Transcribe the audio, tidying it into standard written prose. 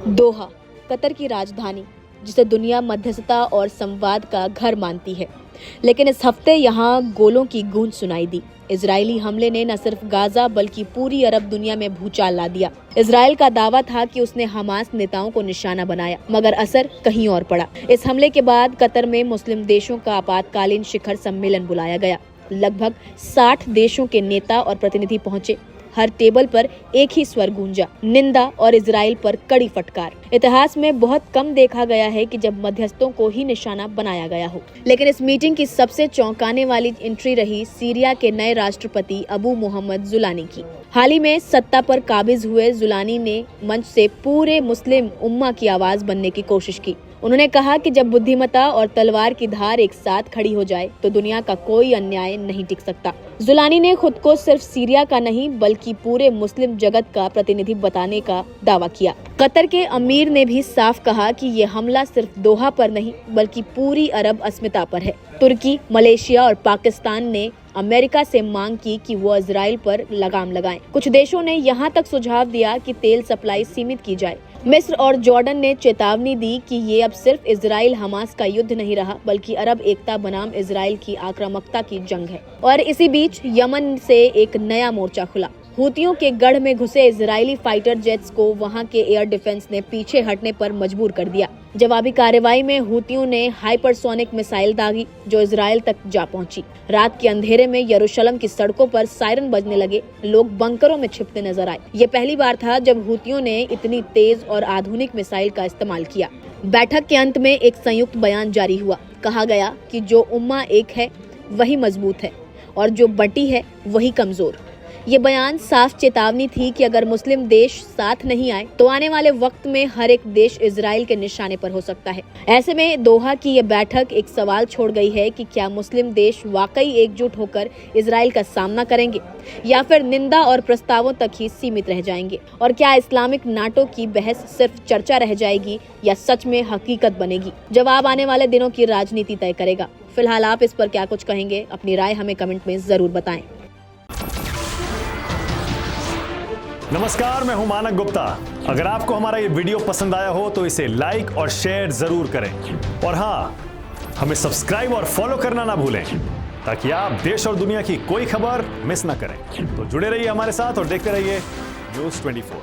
दोहा, Qatar की राजधानी, जिसे दुनिया मध्यस्थता और संवाद का घर मानती है, लेकिन इस हफ्ते यहाँ गोलों की गूंज सुनाई दी। इजरायली हमले ने न सिर्फ गाजा बल्कि पूरी अरब दुनिया में भूचाल ला दिया। इजराइल का दावा था कि उसने हमास नेताओं को निशाना बनाया, मगर असर कहीं और पड़ा। इस हमले के बाद कतर में मुस्लिम देशों का आपातकालीन शिखर सम्मेलन बुलाया गया। लगभग 60 देशों के नेता और प्रतिनिधि पहुंचे। हर टेबल पर एक ही स्वर गूंजा, निंदा और इजराइल पर कड़ी फटकार। इतिहास में बहुत कम देखा गया है कि जब मध्यस्थों को ही निशाना बनाया गया हो। लेकिन इस मीटिंग की सबसे चौंकाने वाली एंट्री रही सीरिया के नए राष्ट्रपति अबू मोहम्मद जुलानी की। हाल ही में सत्ता पर काबिज हुए जुलानी ने मंच से पूरे मुस्लिम उम्मा की आवाज बनने की कोशिश की। उन्होंने कहा कि जब बुद्धिमत्ता और तलवार की धार एक साथ खड़ी हो जाए तो दुनिया का कोई अन्याय नहीं टिक सकता। जुलानी ने खुद को सिर्फ सीरिया का नहीं बल्कि पूरे मुस्लिम जगत का प्रतिनिधि बताने का दावा किया। कतर के अमीर ने भी साफ कहा कि ये हमला सिर्फ दोहा पर नहीं बल्कि पूरी अरब अस्मिता पर है। तुर्की, मलेशिया और पाकिस्तान ने अमेरिका से मांग की कि वो इजराइल पर लगाम लगाएं। कुछ देशों ने यहाँ तक सुझाव दिया कि तेल सप्लाई सीमित की जाए। मिस्र और जॉर्डन ने चेतावनी दी कि ये अब सिर्फ इजराइल हमास का युद्ध नहीं रहा बल्कि अरब एकता बनाम इजराइल की आक्रामकता की जंग है। और इसी बीच यमन से एक नया मोर्चा खुला। हूतियों के गढ़ में घुसे इजरायली फाइटर जेट्स को वहां के एयर डिफेंस ने पीछे हटने पर मजबूर कर दिया। जवाबी कार्रवाई में हूतियों ने हाइपरसोनिक मिसाइल दागी जो इजराइल तक जा पहुंची। रात के अंधेरे में यरूशलेम की सड़कों पर सायरन बजने लगे। लोग बंकरों में छिपते नजर आए। ये पहली बार था जब हूतियों ने इतनी तेज और आधुनिक मिसाइल का इस्तेमाल किया। बैठक के अंत में एक संयुक्त बयान जारी हुआ। कहा गया कि जो उम्मा एक है वही मजबूत है और जो बटी है वही कमजोर। ये बयान साफ चेतावनी थी कि अगर मुस्लिम देश साथ नहीं आए तो आने वाले वक्त में हर एक देश इजराइल के निशाने पर हो सकता है। ऐसे में दोहा की ये बैठक एक सवाल छोड़ गई है कि क्या मुस्लिम देश वाकई एकजुट होकर इजराइल का सामना करेंगे या फिर निंदा और प्रस्तावों तक ही सीमित रह जाएंगे। और क्या इस्लामिक नाटो की बहस सिर्फ चर्चा रह जाएगी या सच में हकीकत बनेगी। जवाब आने वाले दिनों की राजनीति तय करेगा। फिलहाल आप इस पर क्या कुछ कहेंगे, अपनी राय हमें कमेंट में जरूर बताएं। नमस्कार, मैं हूं मानक गुप्ता। अगर आपको हमारा ये वीडियो पसंद आया हो तो इसे लाइक और शेयर जरूर करें और हाँ, हमें सब्सक्राइब और फॉलो करना ना भूलें ताकि आप देश और दुनिया की कोई खबर मिस ना करें। तो जुड़े रहिए हमारे साथ और देखते रहिए न्यूज़ 24।